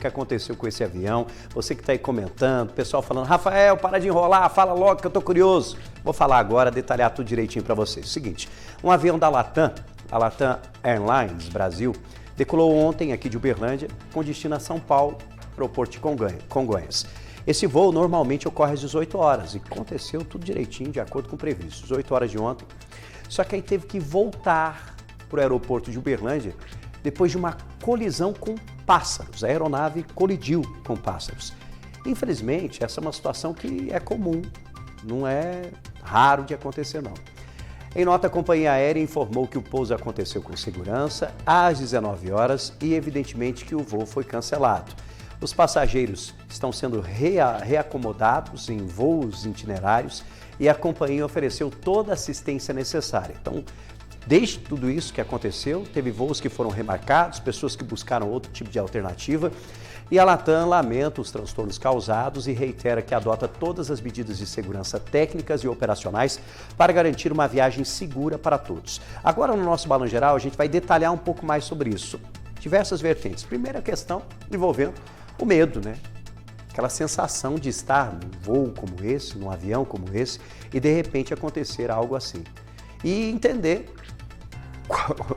que aconteceu com esse avião, você que está aí comentando, pessoal falando, Rafael, para de enrolar, fala logo que eu tô curioso. Vou falar agora, detalhar tudo direitinho para vocês. Seguinte, um avião da Latam, a Latam Airlines Brasil, decolou ontem aqui de Uberlândia com destino a São Paulo, para o Porto de Congonhas. Esse voo normalmente ocorre às 18 horas e aconteceu tudo direitinho, de acordo com o previsto, 18 horas de ontem. Só que aí teve que voltar para o aeroporto de Uberlândia depois de uma colisão com pássaros. A aeronave colidiu com pássaros. Infelizmente, essa é uma situação que é comum, não é raro de acontecer não. Em nota, a companhia aérea informou que o pouso aconteceu com segurança às 19 horas e evidentemente que o voo foi cancelado. Os passageiros estão sendo reacomodados em voos itinerários e a companhia ofereceu toda a assistência necessária. Então, desde tudo isso que aconteceu, teve voos que foram remarcados, pessoas que buscaram outro tipo de alternativa e a Latam lamenta os transtornos causados e reitera que adota todas as medidas de segurança técnicas e operacionais para garantir uma viagem segura para todos. Agora, no nosso Balão Geral, a gente vai detalhar um pouco mais sobre isso. Diversas vertentes. Primeira questão envolvendo o medo, né? Aquela sensação de estar num voo como esse, num avião como esse, e de repente acontecer algo assim. E entender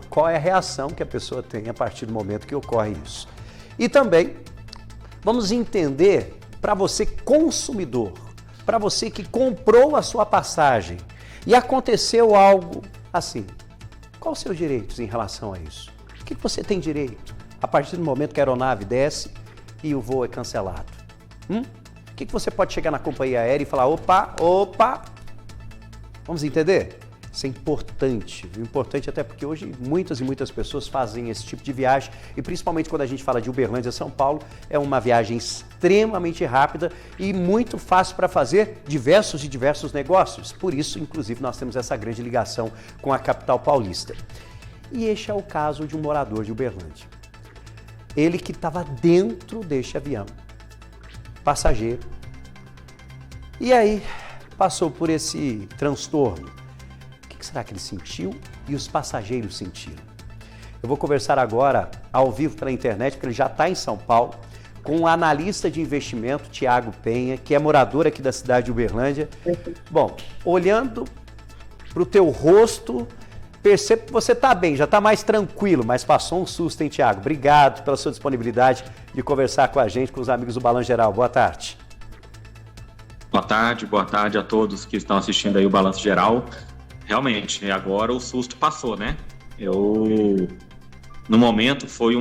qual é a reação que a pessoa tem a partir do momento que ocorre isso. E também vamos entender, para você consumidor, para você que comprou a sua passagem e aconteceu algo assim, quais os seus direitos em relação a isso? O que você tem direito a partir do momento que a aeronave desce e o voo é cancelado? O que você pode chegar na companhia aérea e falar, opa, vamos entender? Isso é importante, viu? Importante até porque hoje muitas e muitas pessoas fazem esse tipo de viagem e principalmente quando a gente fala de Uberlândia a São Paulo, é uma viagem extremamente rápida e muito fácil para fazer diversos negócios. Por isso, inclusive, nós temos essa grande ligação com a capital paulista. E este é o caso de um morador de Uberlândia. Ele que estava dentro deste avião, passageiro, e aí passou por esse transtorno. O que será que ele sentiu e os passageiros sentiram? Eu vou conversar agora, ao vivo pela internet, porque ele já está em São Paulo, com o analista de investimento, Tiago Penha, que é morador aqui da cidade de Uberlândia. Bom, olhando para o teu rosto, percebo que você está bem, já está mais tranquilo, mas passou um susto, hein, Tiago? Obrigado pela sua disponibilidade de conversar com a gente, com os amigos do Balão Geral. Boa tarde. Boa tarde a todos que estão assistindo aí o Balanço Geral. Realmente, agora o susto passou, né? No momento, foi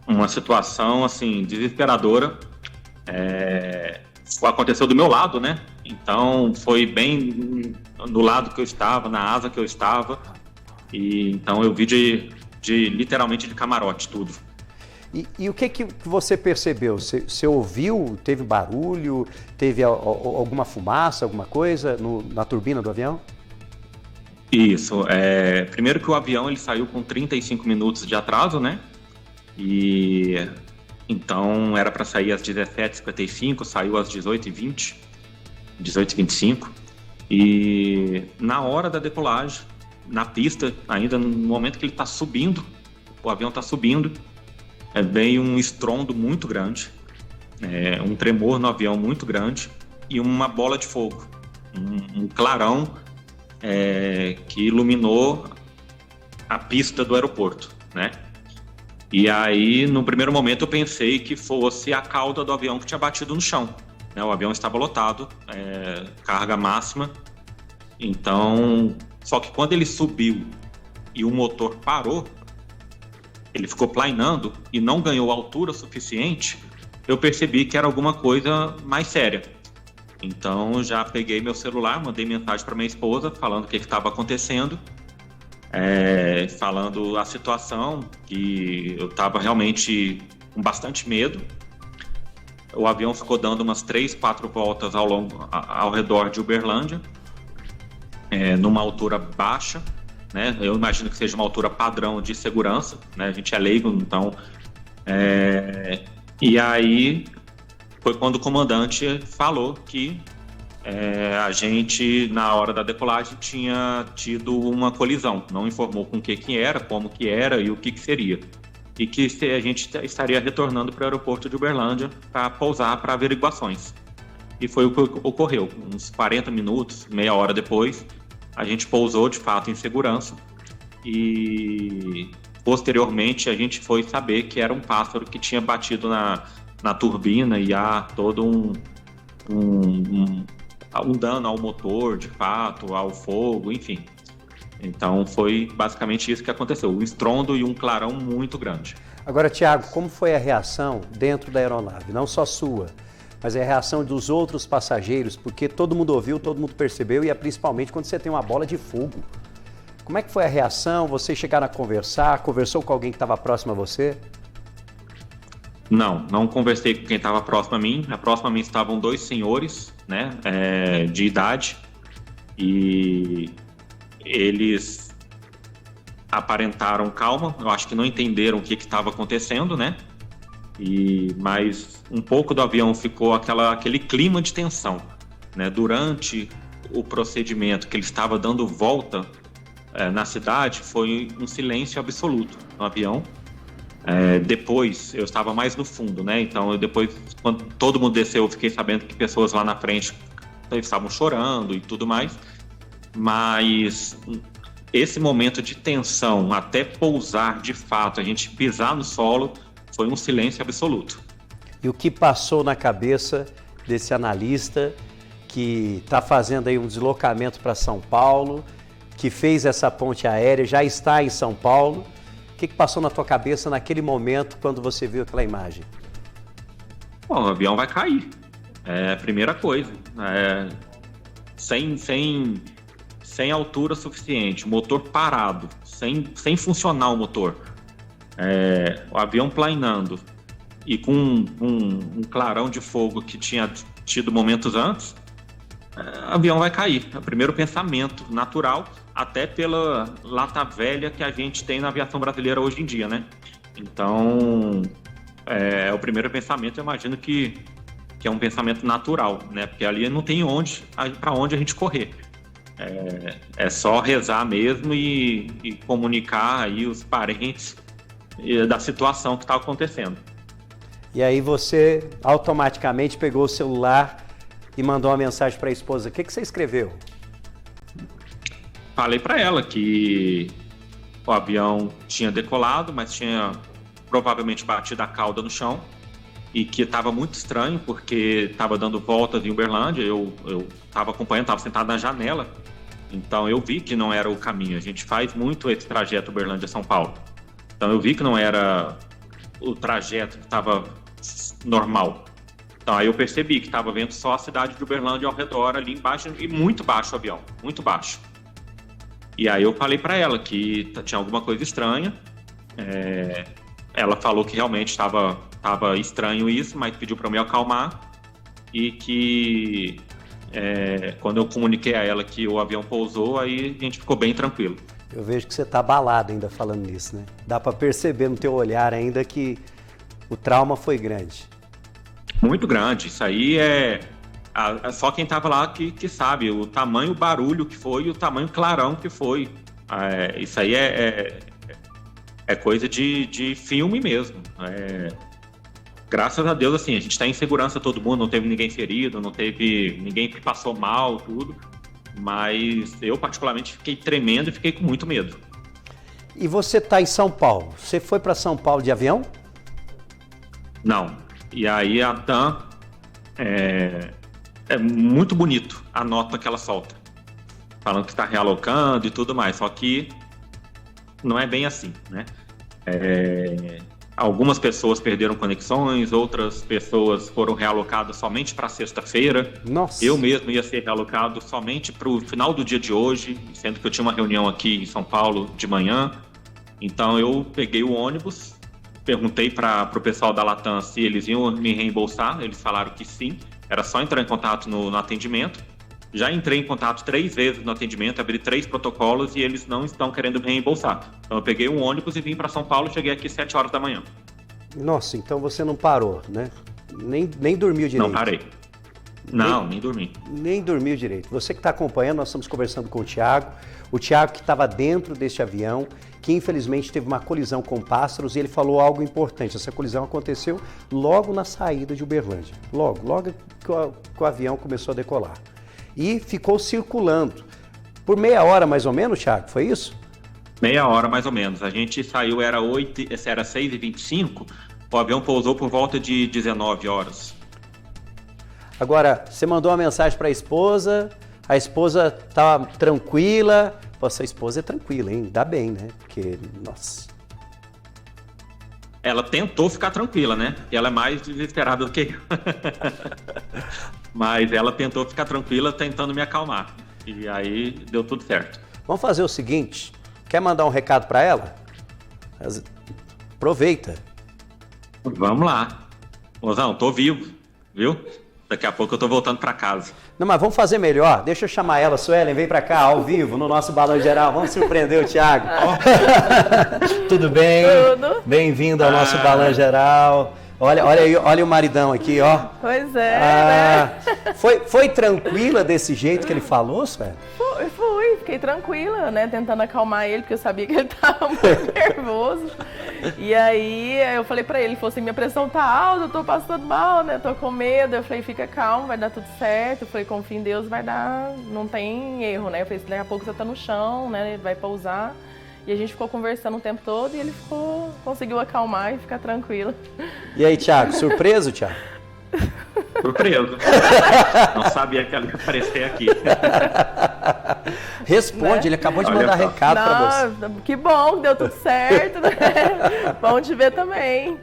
uma situação, assim, desesperadora. Aconteceu do meu lado, né? Então, foi bem do lado que eu estava, na asa que eu estava. E então eu vi literalmente de camarote tudo. E o que você percebeu? Você ouviu? Teve barulho? Teve alguma fumaça, alguma coisa na turbina do avião? Isso. Primeiro que o avião ele saiu com 35 minutos de atraso, né? E então era para sair às 17h55, saiu às 18h20, 18h25. E na hora da decolagem, na pista, ainda no momento que ele está subindo, o avião está subindo, veio um estrondo muito grande, um tremor no avião muito grande e uma bola de fogo, um clarão que iluminou a pista do aeroporto, né? E aí, no primeiro momento, eu pensei que fosse a cauda do avião que tinha batido no chão, né? O avião estava lotado, carga máxima. Então, só que quando ele subiu e o motor parou, ele ficou planeando e não ganhou altura suficiente, eu percebi que era alguma coisa mais séria. Então, já peguei meu celular, mandei mensagem para minha esposa falando o que estava acontecendo, falando a situação, que eu estava realmente com bastante medo. O avião ficou dando umas 3, 4 voltas ao redor de Uberlândia, numa altura baixa, né? Eu imagino que seja uma altura padrão de segurança, né? A gente é leigo, então... E aí foi quando o comandante falou que a gente, na hora da decolagem, tinha tido uma colisão. Não informou com o que era, como que era e o que seria. e que a gente estaria retornando para o aeroporto de Uberlândia para pousar para averiguações. E foi o que ocorreu. Uns 40 minutos, meia hora depois, a gente pousou de fato em segurança e posteriormente a gente foi saber que era um pássaro que tinha batido na turbina e há todo um dano ao motor, de fato, ao fogo, enfim. Então foi basicamente isso que aconteceu, um estrondo e um clarão muito grande. Agora, Tiago, como foi a reação dentro da aeronave? Não só sua, mas a reação dos outros passageiros, porque todo mundo ouviu, todo mundo percebeu, e é principalmente quando você tem uma bola de fogo. Como é que foi a reação? Vocês chegaram a conversar? Conversou com alguém que estava próximo a você? Não conversei com quem estava próximo a mim. Próximo a mim estavam dois senhores, né, de idade, e eles aparentaram calma. Eu acho que não entenderam o que estava acontecendo, né? Mas um pouco do avião ficou aquele clima de tensão, né? Durante o procedimento que ele estava dando volta na cidade, foi um silêncio absoluto no avião. Depois, eu estava mais no fundo, né? Então, depois, quando todo mundo desceu, eu fiquei sabendo que pessoas lá na frente estavam chorando e tudo mais. Mas esse momento de tensão, até pousar de fato, a gente pisar no solo, foi um silêncio absoluto. E o que passou na cabeça desse analista que está fazendo aí um deslocamento para São Paulo, que fez essa ponte aérea, já está em São Paulo? O que passou na tua cabeça naquele momento quando você viu aquela imagem? Bom, o avião vai cair, é a primeira coisa. Sem altura suficiente, o motor parado, sem funcionar o motor, o avião planeando e com um clarão de fogo que tinha tido momentos antes, o avião vai cair. É o primeiro pensamento natural, até pela lata velha que a gente tem na aviação brasileira hoje em dia, né? Então, o primeiro pensamento, eu imagino que é um pensamento natural, né? Porque ali não tem para onde a gente correr. É só rezar mesmo e comunicar aí os parentes da situação que está acontecendo. E aí você automaticamente pegou o celular e mandou uma mensagem para a esposa. O que você escreveu? Falei para ela que o avião tinha decolado, mas tinha provavelmente batido a cauda no chão e que estava muito estranho porque estava dando voltas em Uberlândia. Eu estava acompanhando, estava sentado na janela, então eu vi que não era o caminho. A gente faz muito esse trajeto Uberlândia-São Paulo, então eu vi que não era o trajeto que estava normal. Então aí eu percebi que estava vendo só a cidade de Uberlândia ao redor ali embaixo, e muito baixo o avião, muito baixo. E aí eu falei para ela que tinha alguma coisa estranha. Ela falou que realmente estava estranho isso, mas pediu para eu me acalmar e que quando eu comuniquei a ela que o avião pousou, aí a gente ficou bem tranquilo. Eu vejo que você está abalado ainda falando nisso, né? Dá para perceber no teu olhar ainda que o trauma foi grande. Muito grande. Isso aí só quem estava lá que sabe o tamanho, o barulho que foi e o tamanho clarão que foi. Isso aí é coisa de filme mesmo. Graças a Deus, assim, a gente está em segurança, todo mundo, não teve ninguém ferido, não teve ninguém que passou mal, tudo. Mas eu particularmente fiquei tremendo e fiquei com muito medo. E você está em São Paulo? Você foi para São Paulo de avião? Não. E aí a TAM é muito bonito a nota que ela solta, falando que está realocando e tudo mais, só que não é bem assim, né? Algumas pessoas perderam conexões, outras pessoas foram realocadas somente para sexta-feira. Nossa. Eu mesmo ia ser realocado somente para o final do dia de hoje, sendo que eu tinha uma reunião aqui em São Paulo de manhã. Então eu peguei o ônibus, perguntei para o pessoal da Latam se eles iam me reembolsar, eles falaram que sim, era só entrar em contato no atendimento. Já entrei em contato 3 vezes no atendimento, abri 3 protocolos e eles não estão querendo me reembolsar. Então eu peguei um ônibus e vim para São Paulo, cheguei aqui 7 horas da manhã. Nossa, então você não parou, né? Nem dormiu direito. Não parei. Não, nem dormi. Nem dormiu direito. Você que está acompanhando, nós estamos conversando com o Thiago que estava dentro deste avião, que infelizmente teve uma colisão com pássaros, e ele falou algo importante. Essa colisão aconteceu logo na saída de Uberlândia, logo que o avião começou a decolar. E ficou circulando por meia hora mais ou menos, Thiago, foi isso? Meia hora mais ou menos. A gente saiu, era 6h25, o avião pousou por volta de 19 horas. Agora, você mandou uma mensagem para a esposa estava tranquila. Pô, sua esposa é tranquila, hein? Dá bem, né? Porque, nossa. Ela tentou ficar tranquila, né? E ela é mais desesperada do que eu. Mas ela tentou ficar tranquila, tentando me acalmar. E aí deu tudo certo. Vamos fazer o seguinte, quer mandar um recado para ela? Aproveita. Vamos lá. Mozão, tô vivo, viu? Daqui a pouco eu tô voltando para casa. Não, mas vamos fazer melhor. Deixa eu chamar ela, Suelen, vem para cá, ao vivo, no nosso Balão Geral. Vamos surpreender o Thiago. Tudo bem? Tudo. Bem-vindo ao nosso Balão Geral. Olha o maridão aqui, ó. Pois é, né? Foi tranquila desse jeito que ele falou, Suelen? Fiquei tranquila, né? Tentando acalmar ele, porque eu sabia que ele tava muito nervoso. E aí eu falei pra ele, minha pressão tá alta, eu tô passando mal, né? Tô com medo. Eu falei, fica calmo, vai dar tudo certo. Eu falei, confia em Deus, vai dar, não tem erro, né? Eu falei, daqui a pouco você tá no chão, né? Ele vai pousar. E a gente ficou conversando o tempo todo e ele conseguiu acalmar e ficar tranquilo. E aí, Thiago, surpreso, Thiago? Surpreso. Não sabia que ela ia aparecer aqui. Responde, né? Ele acabou de mandar recado pra você. Que bom, deu tudo certo, né? Bom te ver também.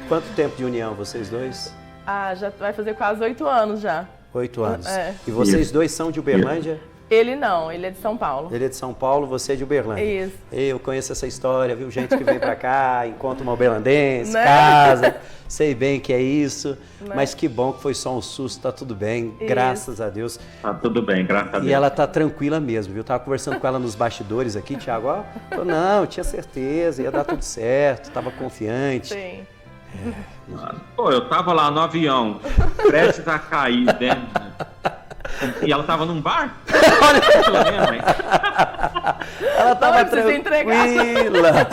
Quanto tempo de união vocês dois? Já vai fazer quase 8 anos já. 8 anos. É. E vocês dois são de Uberlândia? Ele não, ele é de São Paulo. Ele é de São Paulo, você é de Uberlândia. Isso. Eu conheço essa história, viu? Gente que vem pra cá, encontra uma uberlandense, né? casa, sei bem que é isso, né? Mas que bom que foi só um susto, tá tudo bem, Isso. Graças a Deus. Tá tudo bem, graças a Deus. E ela tá tranquila mesmo, viu? Tava conversando com ela nos bastidores aqui, Thiago, ó, falou, não, tinha certeza, ia dar tudo certo, tava confiante. Sim. Pô, eu tava lá no avião, prestes a cair, né? E ela tava num bar? Ela tava tranquila.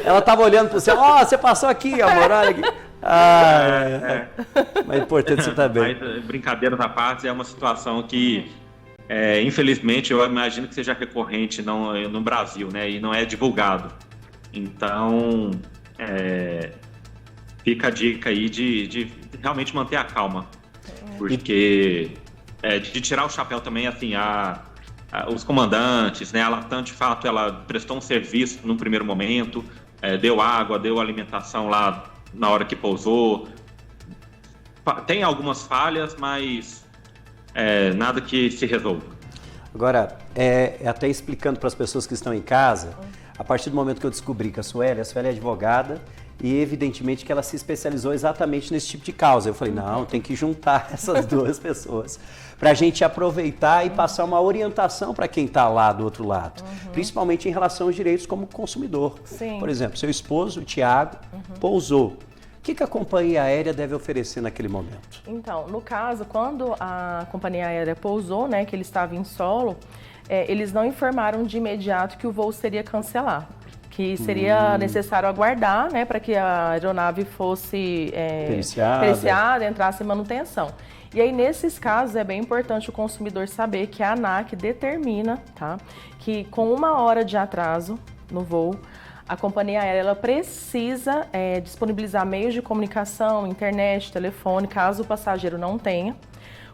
Ela tava olhando para você, você passou aqui, amor, olha aqui. Mas é importante você estar bem. Mas, brincadeiras à parte, é uma situação que, infelizmente, eu imagino que seja recorrente no Brasil, né? E não é divulgado. Então, fica a dica aí de realmente manter a calma. Porque de tirar o chapéu também, assim, os comandantes, né? A Latam, de fato, ela prestou um serviço no primeiro momento, deu água, deu alimentação lá na hora que pousou. Tem algumas falhas, mas nada que se resolva. Agora, até explicando para as pessoas que estão em casa, a partir do momento que eu descobri que a Sueli é advogada, e evidentemente que ela se especializou exatamente nesse tipo de causa. Eu falei, não, tem que juntar essas duas pessoas para a gente aproveitar e passar uma orientação para quem está lá do outro lado, principalmente em relação aos direitos como consumidor. Sim. Por exemplo, seu esposo, o Thiago, pousou. O que a companhia aérea deve oferecer naquele momento? Então, no caso, quando a companhia aérea pousou, né, que ele estava em solo, eles não informaram de imediato que o voo seria cancelado. Que seria necessário aguardar, né, para que a aeronave fosse periciada, entrasse em manutenção. E aí, nesses casos, é bem importante o consumidor saber que a ANAC determina, tá, que com 1 hora de atraso no voo, a companhia aérea ela precisa disponibilizar meios de comunicação, internet, telefone, caso o passageiro não tenha.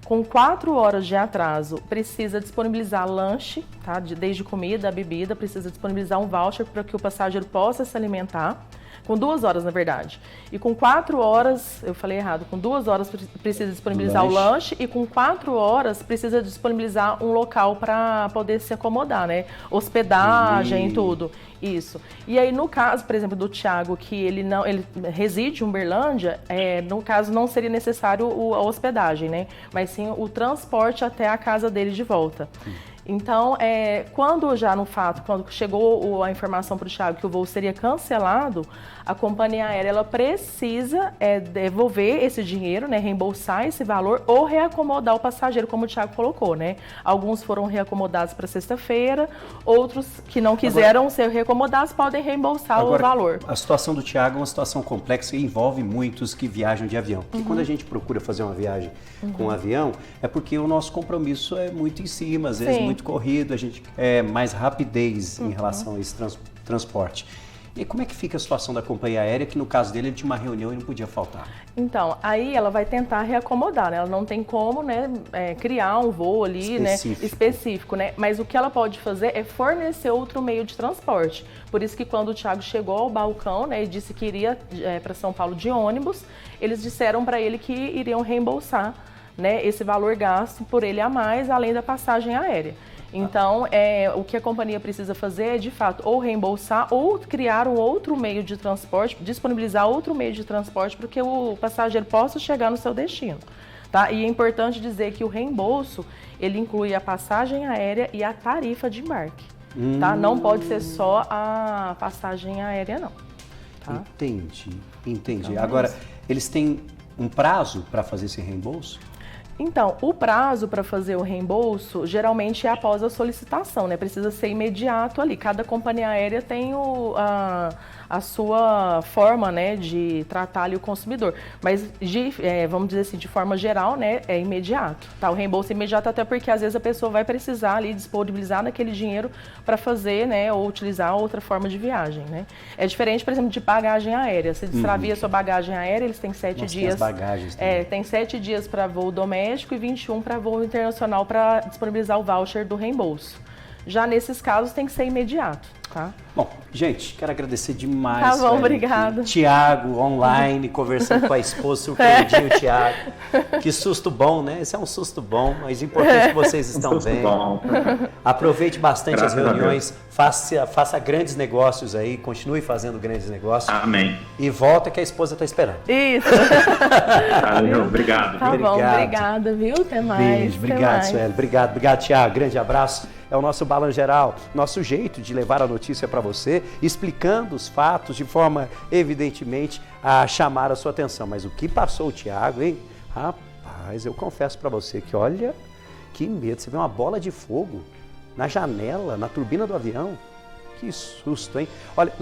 Com 4 horas de atraso, precisa disponibilizar lanche, tá? Desde comida, bebida, precisa disponibilizar um voucher para que o passageiro possa se alimentar. Com 2 horas, na verdade. E com 4 horas, eu falei errado, com 2 horas precisa disponibilizar o lanche e com 4 horas precisa disponibilizar um local para poder se acomodar, né? Hospedagem e tudo. Isso. E aí, no caso, por exemplo, do Thiago, que ele reside em Uberlândia, no caso não seria necessário a hospedagem, né? Mas sim o transporte até a casa dele de volta. Então, quando chegou a informação para o Thiago que o voo seria cancelado, a companhia aérea ela precisa devolver esse dinheiro, né, reembolsar esse valor ou reacomodar o passageiro, como o Thiago colocou, né? Alguns foram reacomodados para sexta-feira, outros que não quiseram ser reacomodados podem reembolsar o valor. A situação do Thiago é uma situação complexa e envolve muitos que viajam de avião. Porque quando a gente procura fazer uma viagem com um avião, é porque o nosso compromisso é muito em cima, às vezes muito corrido, a gente quer mais rapidez em relação a esse transporte. E como é que fica a situação da companhia aérea, que no caso dele ele tinha uma reunião e não podia faltar? Então, aí ela vai tentar reacomodar, né? Ela não tem como, né, criar um voo ali, específico, né? Mas o que ela pode fazer é fornecer outro meio de transporte. Por isso que quando o Thiago chegou ao balcão, né, e disse que iria para São Paulo de ônibus, eles disseram para ele que iriam reembolsar, né, esse valor gasto por ele a mais, além da passagem aérea. Então, o que a companhia precisa fazer é, de fato, ou reembolsar ou criar um outro meio de transporte, disponibilizar outro meio de transporte para que o passageiro possa chegar no seu destino. Tá? E é importante dizer que o reembolso, ele inclui a passagem aérea e a tarifa de embarque. Tá? Não pode ser só a passagem aérea, não. Tá? Entendi. Então, agora, eles têm um prazo para fazer esse reembolso? Então, o prazo para fazer o reembolso geralmente é após a solicitação, né? Precisa ser imediato ali. Cada companhia aérea tem a sua forma, né, de tratar ali o consumidor. Mas, vamos dizer assim, de forma geral, né, é imediato. Tá? O reembolso é imediato até porque às vezes a pessoa vai precisar ali disponibilizar naquele dinheiro para fazer, né, ou utilizar outra forma de viagem, né? É diferente, por exemplo, de bagagem aérea. Você extravia sua bagagem aérea, eles têm 7 dias. Tem as bagagens também. Tem 7 dias para voo doméstico e 21 para voo internacional para disponibilizar o voucher do reembolso. Já nesses casos tem que ser imediato, tá? Bom, gente, quero agradecer demais. Tá bom, obrigada. Thiago, online, conversando com a esposa, surpreendinho o Thiago. Que susto bom, né? Esse é um susto bom, mas importante que vocês estão bem. Bom. Aproveite bastante Graças as reuniões, faça grandes negócios aí, continue fazendo grandes negócios. Amém. E volta que a esposa está esperando. Isso. Obrigado. Tá bom, obrigada, viu? Até mais. Beijo, obrigado, Sueli. Obrigado, Thiago. Grande abraço. É o nosso Balanço Geral, nosso jeito de levar a notícia para você, explicando os fatos de forma, evidentemente, a chamar a sua atenção. Mas o que passou o Thiago, hein? Rapaz, eu confesso para você que, olha, que medo. Você vê uma bola de fogo na janela, na turbina do avião. Que susto, hein? Olha,